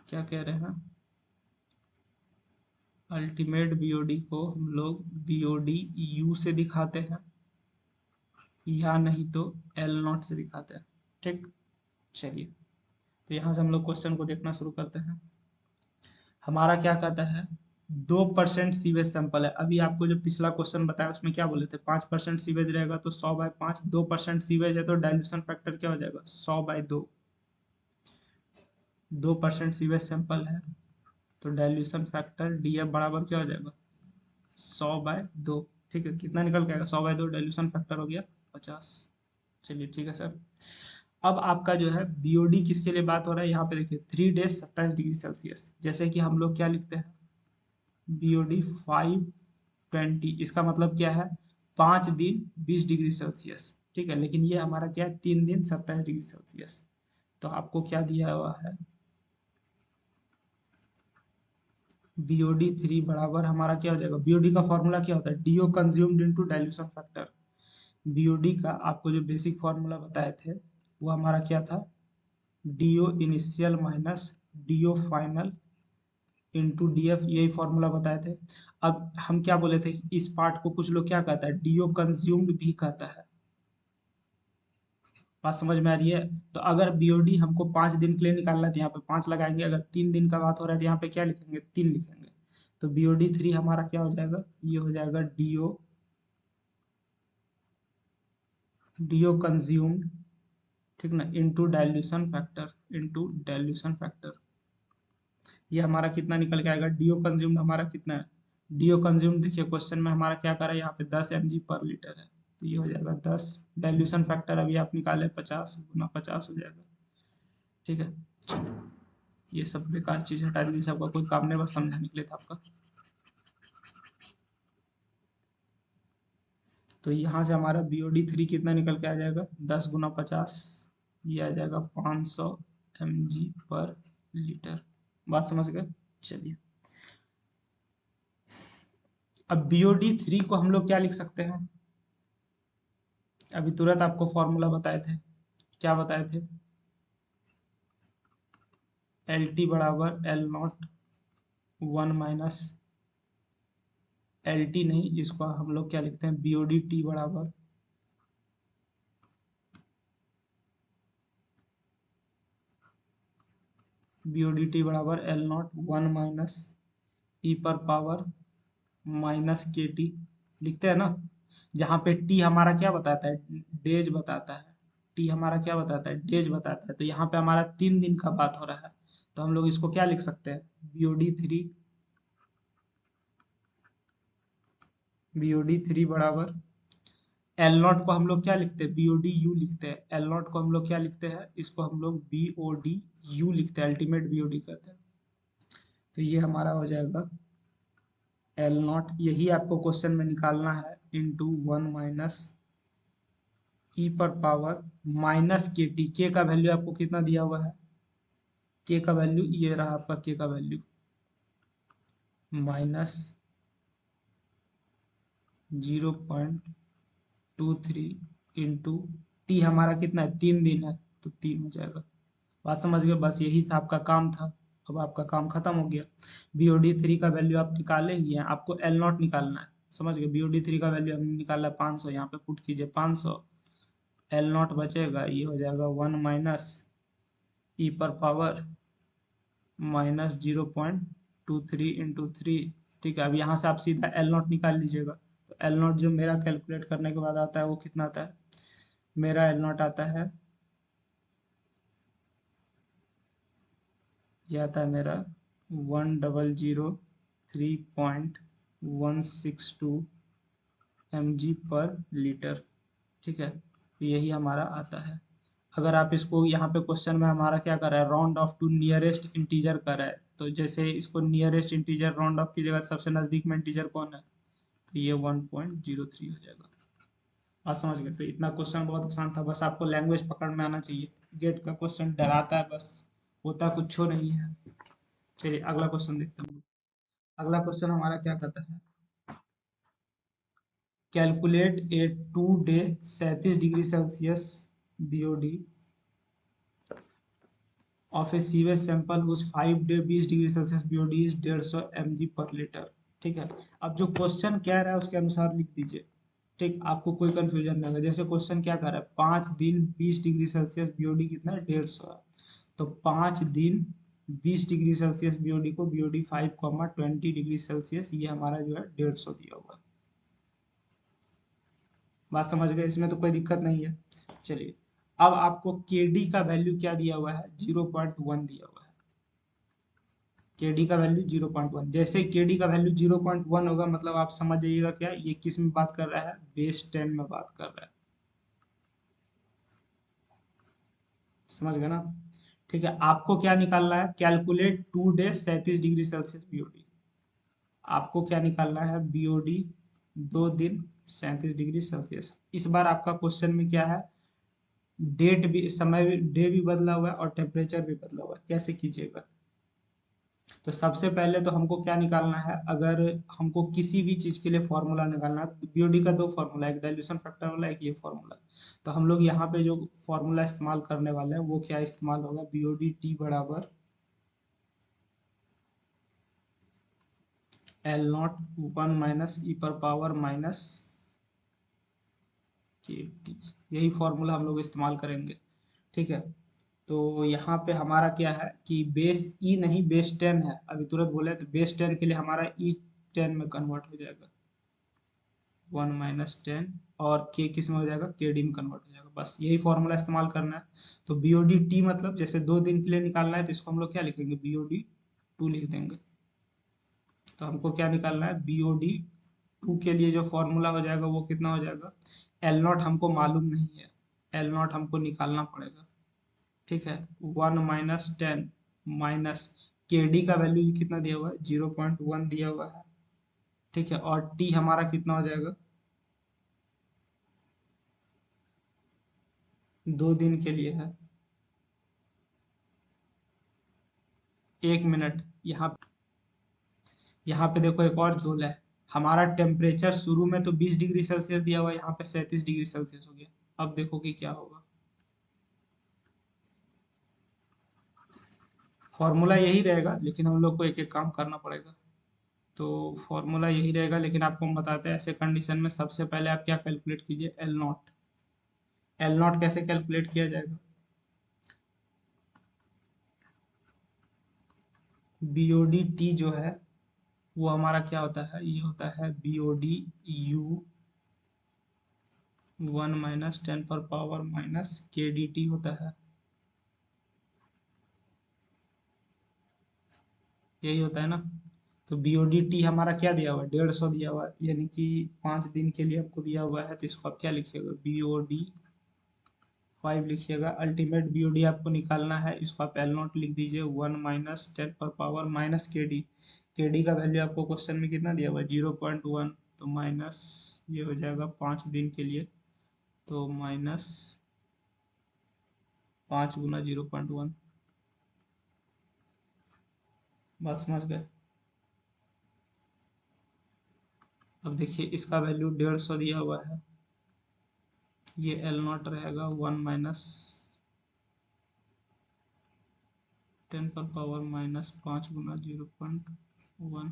क्या कह रहे हैं? अल्टीमेट बीओडी को हम लोग बीओडी यू से दिखाते हैं, या नहीं तो एल नॉट से दिखाते हैं। ठीक, चलिए तो यहाँ से हम लोग क्वेश्चन को देखना शुरू करते हैं। हमारा क्या कहता है? 2% सीवेज सैंपल है। अभी आपको जो पिछला क्वेश्चन बताया उसमें क्या बोले थे? 5% सीवेज रहेगा तो 100/5। 2% सीवेज है तो डाइल्यूशन फैक्टर क्या हो जाएगा? 100/2। 2% सीवेज सैंपल है तो डाइल्यूशन फैक्टर डीएफ बराबर क्या हो जाएगा? 100/2। ठीक है, कितना निकल के आएगा? 100/2 डाइल्यूशन फैक्टर हो गया 50। चलिए ठीक है सर। अब आपका जो है बीओडी किसके लिए बात हो रहा है? यहाँ पे देखिए 3 days 27 डिग्री सेल्सियस। जैसे कि हम लोग क्या लिखते हैं? बीओडी 520, इसका मतलब क्या है? 5 दिन 20 डिग्री सेल्सियस। ठीक है, लेकिन ये हमारा क्या है? 3 दिन 27 डिग्री सेल्सियस। तो आपको क्या दिया हुआ है? BOD3 बराबर हमारा क्या हो जाएगा, BOD का फॉर्मूला क्या होता है, DO consumed into dilution factor. BOD का आपको जो बेसिक फॉर्मूला बताए थे वो हमारा क्या था, DO initial minus DO final into DF, यही फॉर्मूला बताए थे। अब हम क्या बोले थे, इस पार्ट को कुछ लोग क्या कहता है, DO कंज्यूम्ड भी कहता है। बात समझ में आ रही है। तो अगर BOD हमको 5 दिन के लिए निकालना है तो यहाँ पे 5 लगाएंगे, अगर 3 दिन का बात हो रहा है तो यहाँ पे क्या लिखेंगे, 3 लिखेंगे। तो BOD3 हमारा क्या हो जाएगा, ये हो जाएगा DO कंज्यूम्ड, ठीक ना, इंटू डाइल्यूशन फैक्टर। ये हमारा कितना निकल के आएगा, DO कंज्यूम्ड हमारा कितना है, DO कंज्यूम्ड देखिए क्वेश्चन में हमारा क्या करा है, यहाँ पे 10 mg पर लीटर है, तो ये हो जाएगा 10। डाइल्यूशन फैक्टर अभी आप निकाले 50 गुना 50 हो जाएगा, ठीक है। ये सब बेकार चीज हटा दीजिए, सबका कोई काम नहीं, बस समझाने के लिए था आपका। तो यहाँ से हमारा BOD3 कितना निकल के आ जाएगा, 10 गुना 50, ये आ जाएगा 500 mg पर लीटर। बात समझ गए। चलिए, अब BOD3 को हम लोग क्या लिख सकते हैं, अभी तुरंत आपको फॉर्मूला बताए थे, क्या बताए थे, LT बराबर L0 1 माइनस LT नहीं, इसको हम लोग क्या लिखते हैं, BOD बराबर BOD बराबर L0 1 माइनस E पर पावर माइनस KT लिखते हैं ना। जहाँ पे T हमारा क्या बताता है, डेज बताता है, T हमारा क्या बताता है, डेज बताता है। तो यहाँ पे हमारा 3 दिन का बात हो रहा है, तो हम लोग इसको क्या लिख सकते हैं, BOD3 बराबर L0 को हम लोग क्या लिखते हैं, BODU लिखते हैं। L0 को हम लोग क्या लिखते हैं, इसको हम लोग BODU लिखते हैं, अल्टीमेट BOD कहते हैं। तो ये हमारा हो जाएगा L0, यही आपको क्वेश्चन में निकालना है, इंटू 1 माइनस E पर पावर माइनस KT। के का वैल्यू आपको कितना दिया हुआ है, के का वैल्यू ये रहा आपका, के का वैल्यू माइनस 0.23 इंटू टी हमारा कितना है, 3 दिन है, तो 3 हो जाएगा। बात समझ गए, बस यही से आपका काम था, अब आपका काम खत्म हो गया। BOD3 का वैल्यू आप निकाले ही हैं, आपको L0 निकालना है, समझ गए। BOD3 का वैल्यू हमने निकाला 500, यहाँ पे पुट कीजिए 500, L0 बचेगा, ये हो जाएगा 1 माइनस ई पर पावर माइनस 0.23 इंटू 3, ठीक है। अब यहाँ से आप सीधा L0 निकाल लीजिएगा। तो L0 जो मेरा कैलकुलेट करने के बाद आता है वो कितना आता है, मेरा L0 आता है, ये आता है मेरा 1003.162 mg पर लीटर, ठीक है। तो यही हमारा आता है। अगर आप इसको यहाँ पे क्वेश्चन में हमारा क्या कर रहा है, round off to nearest integer कर रहा है, तो जैसे इसको नियरेस्ट इंटीजर राउंड ऑफ की जगह सबसे नजदीक में इंटीजर कौन है, तो ये 1.03 हो जाएगा। आप समझ गए। तो इतना क्वेश्चन बहुत आसान था, बस आपको लैंग्वेज पकड़ में आना चाहिए। गेट का क्वेश्चन डराता है बस, होता कुछ नहीं है। चलिए अगला क्वेश्चन देखते हैं। अगला क्वेश्चन हमारा क्या कहता है, calculate A 2 day 37 degree Celsius BOD of a sewage sample whose 5 day 20 degree Celsius BOD is 150 mg per litre, ठीक है। अब जो क्वेश्चन कह रहा है उसके अनुसार लिख दीजिए, ठीक, आपको कोई कंफ्यूजन नहीं होगा। जैसे क्वेश्चन क्या कर रहा है, 5 दिन 20 डिग्री सेल्सियस BOD कितना है, 150 है। तो 5 दिन 20 डिग्री सेल्सियस BOD को BOD 5, 20 डिग्री सेल्सियस, ये हमारा जो है 150 दिया हुआ है। बात समझ गए, इसमें तो कोई दिक्कत नहीं है। चलिए, अब आपको KD का वैल्यू क्या दिया हुआ है, 0.1 दिया हुआ है। KD का वैल्यू 0.1, जैसे KD का वैल्यू 0.1 होगा मतलब आप समझ जाइएगा क्या, ये किस में बात कर रहा है, बेस 10 में बात कर रहा है। समझ गए ना, ठीक है। आपको क्या निकालना है, calculate 2 day 37 degree Celsius BOD। आपको क्या निकालना है, BOD 2 दिन 37 डिग्री सेल्सियस। इस बार आपका क्वेश्चन में क्या है, डेट भी, समय भी, डे भी बदला हुआ है और टेम्परेचर भी बदला हुआ है। कैसे कीजिएगा, तो सबसे पहले तो हमको क्या निकालना है, अगर हमको किसी भी चीज के लिए फॉर्मूला निकालना है, तो बीओडी का दो फॉर्मूला, एक डाइल्यूशन फैक्टर वाला, एक ये फॉर्मूला। तो हम लोग यहाँ पे जो फॉर्मूला इस्तेमाल करने वाले हैं वो क्या इस्तेमाल होगा, बीओडी टी बराबर एल नॉट 1 - e⁻⁻ के टी, यही फॉर्मूला हम लोग इस्तेमाल करेंगे। ठीक है, तो यहाँ पे हमारा क्या है कि बेस ई नहीं बेस 10 है, अभी तुरंत बोले तो बेस 10 के लिए हमारा ई 10 में कन्वर्ट हो जाएगा 1 - 10, और के किस में हो जाएगा, के डी में कन्वर्ट हो जाएगा। बस यही फॉर्मूला इस्तेमाल करना है। तो बीओडी टी मतलब जैसे 2 दिन के लिए निकालना है तो इसको हम लोग क्या लिखेंगे, बीओडी 2 लिख देंगे। तो हमको क्या निकालना है, बीओडी 2 के लिए जो फॉर्मूला हो जाएगा वो कितना हो जाएगा, एल नॉट हमको मालूम नहीं है, एल नॉट हमको निकालना पड़ेगा। ठीक है, 1 - 10 माइनस के डी का वैल्यू कितना दिया हुआ है, 0.1 दिया हुआ है। ठीक है, और टी हमारा कितना हो जाएगा, 2 दिन के लिए है। 1 मिनट, यहाँ पे देखो एक और झोल है, हमारा टेम्परेचर शुरू में तो 20 डिग्री सेल्सियस दिया हुआ है, यहाँ पे 37 डिग्री सेल्सियस हो गया। अब देखो कि क्या होगा, फॉर्मूला यही रहेगा लेकिन हम लोग को एक एक काम करना पड़ेगा। तो फॉर्मूला यही रहेगा लेकिन आपको हम बताते हैं, ऐसे कंडीशन में सबसे पहले आप क्या कैलकुलेट कीजिए, एल नॉट। एल नॉट कैसे कैलकुलेट किया जाएगा, बीओडी टी जो है वो हमारा क्या होता है, ये होता है बीओडी यू 1 - 10⁻⁻ के डी टी होता है, यही होता है ना। तो बीओडी टी हमारा क्या दिया हुआ है, 150 दिया हुआ है, यानी कि 5 दिन के लिए हमको दिया हुआ है। तो इसको आप क्या लिखिएगा, बीओडी 5 लिखिएगा। अल्टीमेट बीओडी आपको निकालना है, इसको आप एल नॉट लिख दीजिए 1 - 10⁻⁻ के डी का वैल्यू आपको क्वेश्चन में कितना दिया हुआ है, 0.1। तो माइनस ये हो जाएगा 5 दिन के लिए, तो -5 × 0.1। बस समझ गए। अब देखिए इसका वैल्यू 150 दिया हुआ है, ये एल नॉट रहेगा 1 - 10⁻⁻5 × 0.1।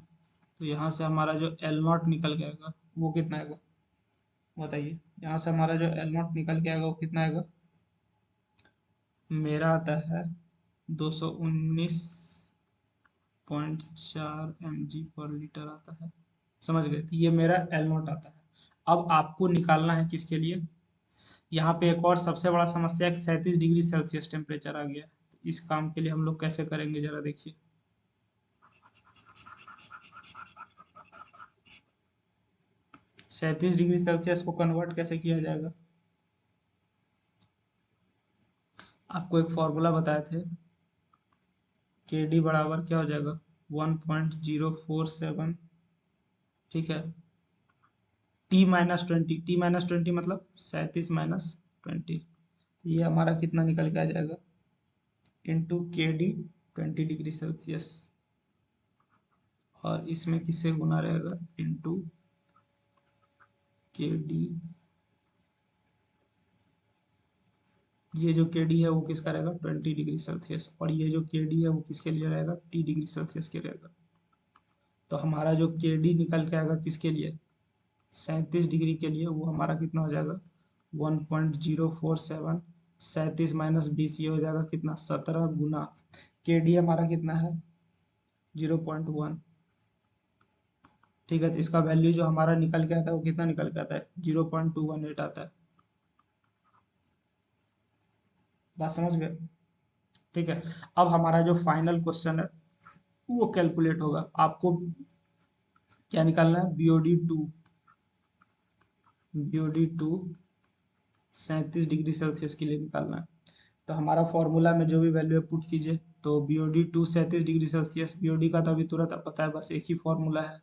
तो यहाँ से हमारा जो एल नॉट निकल के आएगा वो कितना आएगा, बताइए। यहाँ से हमारा जो एल नॉट निकल के आएगा वो कितना आएगा, मेरा आता है 219.4 mg/L आता है। समझ गए, तो ये मेरा एल नॉट आता है। अब आपको निकालना है किसके लिए, यहाँ पे एक और सबसे बड़ा समस्या है, 37 डिग्री सेल्सियस टेम्परेचर आ गया। तो इस काम के लिए हम लोग कैसे करेंगे जरा देखिए, 37 डिग्री सेल्सियस को कन्वर्ट कैसे किया जाएगा, आपको एक फॉर्मूला बताए थे, के डी बराबर क्या हो जाएगा, 1.047। ठीक है, T - 20 मतलब 37 - 20, ये हमारा कितना निकल के आ जाएगा, इंटू के डी 20 डिग्री सेल्सियस, और इसमें किससे गुना रहेगा, इंटू के डी, ये जो के डी है वो किसका रहेगा, 20 डिग्री सेल्सियस, और ये जो के डी है वो किसके लिए रहेगा, टी डिग्री सेल्सियस के रहेगा। तो हमारा जो के डी निकल के आएगा किसके लिए, 37 डिग्री के लिए, वो हमारा कितना हो जाएगा, 1.047। 37 - 20 ये हो जाएगा कितना, 17 गुना के डी हमारा कितना है, 0.1। ठीक है, तो इसका वैल्यू जो हमारा निकल के आता है वो कितना निकल के आता है, 0.218 आता है। बात समझ गए। ठीक है, अब हमारा जो फाइनल क्वेश्चन है वो कैलकुलेट होगा। आपको क्या निकालना है, बीओडी टू 37 डिग्री सेल्सियस के लिए निकालना है। तो हमारा फॉर्मूला में जो भी वैल्यू है पुट कीजिए। तो BOD to 37 degree Celsius, BOD का तो अभी तुरंत आप पता है, बस एक ही फॉर्मूला है।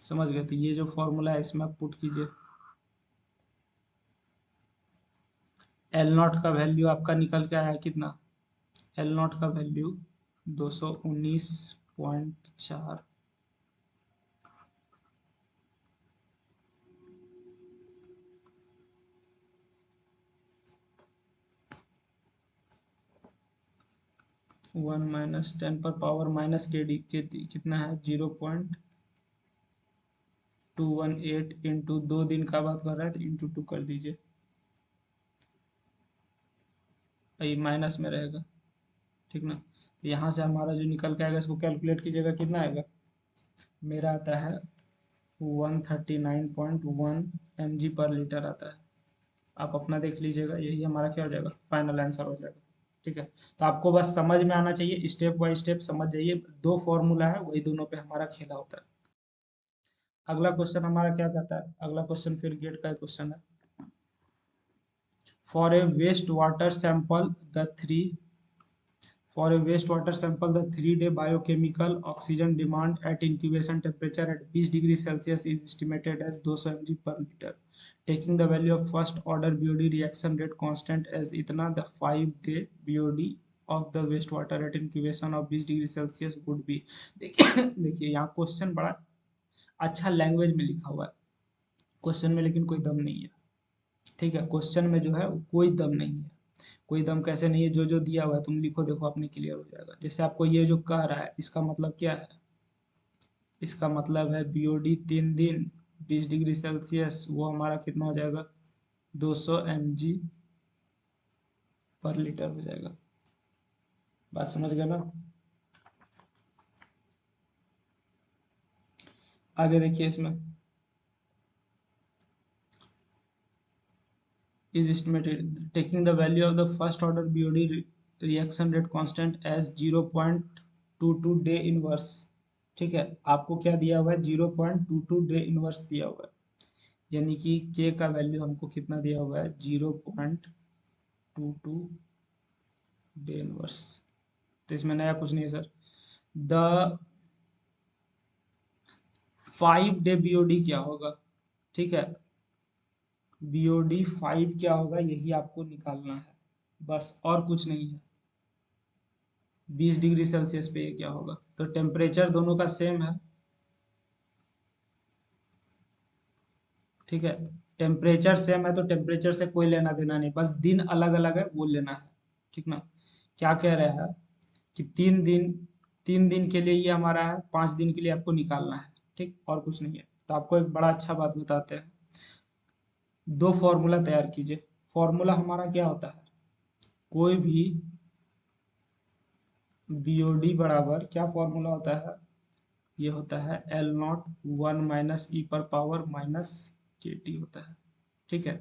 समझ गए, तो ये जो फॉर्मूला है इसमें आप पुट कीजिए। एल नॉट का वैल्यू आपका निकल के आया कितना, एल नॉट का वैल्यू 219 0.4 1 माइनस 10 पर पावर माइनस के डी कितना है 0.218 इंटू 2 दिन का बात कर रहा है तो इंटू 2 कर दीजिए, ये माइनस में रहेगा, ठीक ना। तो यहाँ से हमारा जो निकल के आएगा इसको कैलकुलेट कीजिएगा, कितना आएगा, मेरा आता है 139.1 mg पर लीटर आता है। आप अपना देख लीजिएगा, यही हमारा क्या हो जाएगा, फाइनल आंसर हो जाएगा, ठीक है। तो आपको बस समझ में आना चाहिए, स्टेप बाय स्टेप समझ जाइए, दो फॉर्मूला है वही दोनों पे हमारा खेला होता है। अगला क्वेश्चन हमारा क्या कहता है, अगला क्वेश्चन फिर गेट का क्वेश्चन है। For a waste water sample the three For a wastewater sample, the 3-day biochemical oxygen demand at incubation temperature at 20 degrees Celsius is estimated as 200 mg per liter. Taking the value of first order BOD reaction rate constant as itna, the 5-day BOD of the wastewater at incubation of 20 degree Celsius would be। देखिए यहाँ question बड़ा अच्छा language में लिखा हुआ है question में, लेकिन कोई दम नहीं है, ठीक है। क्वेश्चन में जो है कोई दम नहीं है, कोई दम कैसे नहीं है, जो जो दिया हुआ है तुम लिखो, देखो अपने क्लियर हो जाएगा। जैसे आपको ये जो कह रहा है इसका मतलब क्या है, इसका मतलब है बीओडी 3 दिन 20 डिग्री सेल्सियस, वो हमारा कितना हो जाएगा 200 mg पर लीटर हो जाएगा। बात समझ गए ना। आगे देखिए इसमें is estimated taking the value of the first order BOD reaction rate constant as 0.22 day inverse, ठीक है। आपको क्या दिया हुआ है 0.22 डे इनवर्स दिया हुआ है, यानी कि के का वैल्यू हमको कितना दिया हुआ है 0.22 डे इनवर्स। तो इसमें नया कुछ नहीं है सर। द 5 डे बीओडी क्या होगा, ठीक है, बीओडी 5 क्या होगा यही आपको निकालना है, बस और कुछ नहीं है। 20 डिग्री सेल्सियस पे ये क्या होगा, तो टेम्परेचर दोनों का सेम है, ठीक है। टेम्परेचर सेम है तो टेम्परेचर से कोई लेना देना नहीं, बस दिन अलग अलग है वो लेना है, ठीक ना। क्या कह रहा है कि 3 दिन के लिए ये हमारा है, 5 दिन के लिए आपको निकालना है, ठीक, और कुछ नहीं है। तो आपको एक बड़ा अच्छा बात बताते हैं, दो फॉर्मूला तैयार कीजिए। फॉर्मूला हमारा क्या होता है, कोई भी बीओडी बराबर क्या फॉर्मूला होता है, ये होता है एल नॉट 1 माइनस ई पर पावर माइनस के टी होता है, ठीक है।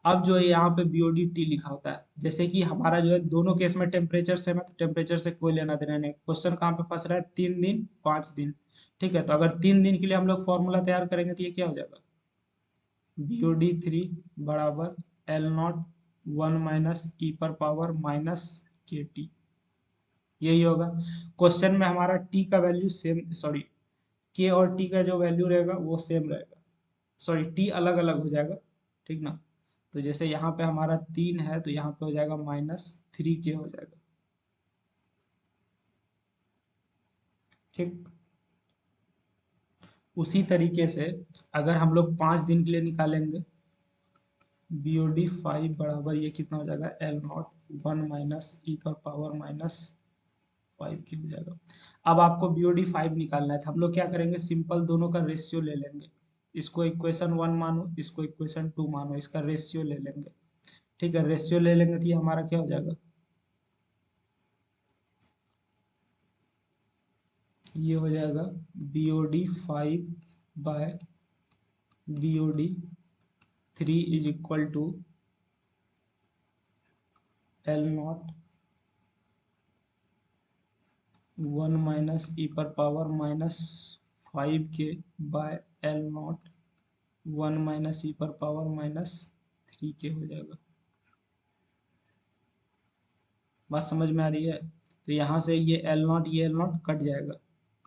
अब जो है यहाँ पे बीओडी टी लिखा होता है, जैसे कि हमारा जो है दोनों केस में टेम्परेचर सेम है तो टेम्परेचर से कोई लेना देना नहीं। क्वेश्चन कहाँ पे फंस रहा है, 3 दिन 5 दिन, ठीक है। तो अगर 3 दिन के लिए हम लोग फॉर्मूला तैयार करेंगे तो ये क्या हो जाएगा, बीओडी 3 बराबर एल नॉट 1 माइनस ई पर पावर माइनस के टी, यही होगा। क्वेश्चन में हमारा टी का वैल्यू सेम, सॉरी के और टी का जो वैल्यू रहेगा वो सेम रहेगा, सॉरी टी अलग अलग हो जाएगा, ठीक ना। तो जैसे यहाँ पे हमारा 3 है तो यहाँ पे हो जाएगा -3 के हो जाएगा, ठीक। उसी तरीके से अगर हम लोग 5 दिन के लिए निकालेंगे, बीओडी 5 बराबर ये कितना हो जाएगा एल नॉट 1 माइनस ई का पावर माइनस 5 की हो जाएगा। अब आपको बीओडी 5 निकालना है तो हम लोग क्या करेंगे, सिंपल दोनों का रेशियो ले लेंगे, इसको इक्वेशन 1 मानो, इसको इक्वेशन 2 मानो, इसका रेशियो ले लेंगे, ठीक है। रेशियो ले लेंगे तो ये हमारा क्या हो जाएगा, ये हो जाएगा BOD 5 by BOD 3 is equal to L naught 1 minus E पर पावर माइनस 5 के by L naught 1 minus E पर पावर माइनस 3 के हो जाएगा। बात समझ में आ रही है। तो यहाँ से ये एल नॉट कट जाएगा,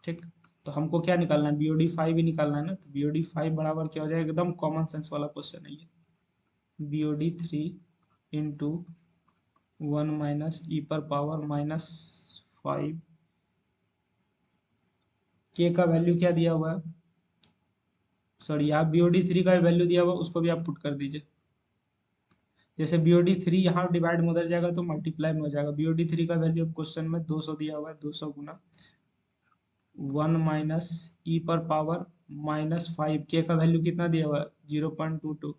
ठीक। तो हमको क्या निकालना है, बीओडी 5 ही निकालना है ना। तो बीओडी 5 बराबर क्या हो जाएगा, एकदम कॉमन सेंस वाला क्वेश्चन है ये, बीओडी 3 इंटू 1 माइनस ई पर पावर माइनस 5 के का वैल्यू क्या दिया हुआ है, सॉरी यहाँ BOD3 का वैल्यू दिया हुआ है, उसको भी आप पुट कर दीजिए। जैसे BOD3 यहाँ डिवाइड में उधर जाएगा तो मल्टीप्लाई में हो जाएगा। BOD3 का वैल्यू क्वेश्चन में 200 दिया हुआ है, 200 गुना 1 माइनस ई पर पावर -5, के का वैल्यू कितना दिया हुआ है 0.22।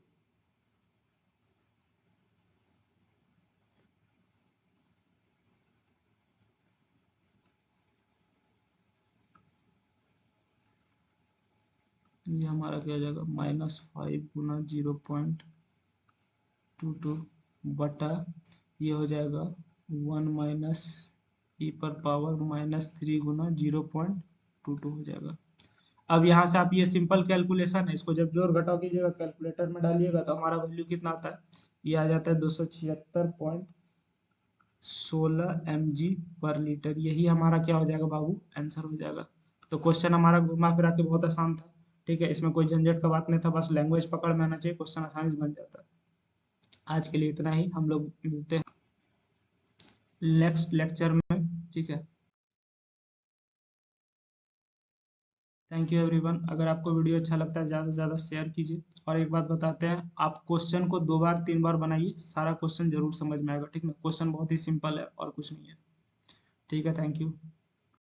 ये हमारा क्या हो जाएगा -5 गुना 0.22 बटा ये हो जाएगा 1 माइनस ई पर पावर -3 गुना 0.22 हो जाएगा। अब यहाँ से आप ये सिंपल कैलकुलेशन है, इसको जब जोड़ घटाव कीजिएगा कैलकुलेटर में डालिएगा तो हमारा वैल्यू कितना आता है, ये आ जाता है 276.16 mg/लीटर। यही हमारा क्या हो जाएगा बाबू, आंसर हो जाएगा। तो क्वेश्चन हमारा घुमा फिरा के बहुत आसान था, ठीक है, इसमें कोई झंझट का बात नहीं था, बस लैंग्वेज पकड़ में आना चाहिए, क्वेश्चन आसानी से बन जाता है। आज के लिए इतना ही, हम लोग मिलते हैं नेक्स्ट लेक्चर में, ठीक है। Thank you everyone. अगर आपको वीडियो अच्छा लगता है ज़्यादा से ज़्यादा शेयर कीजिए। और एक बात बताते हैं, आप क्वेश्चन को 2 बार 3 बार बनाइए, सारा क्वेश्चन जरूर समझ में आएगा, ठीक है। क्वेश्चन बहुत ही सिंपल है और कुछ नहीं है, ठीक है। Thank you.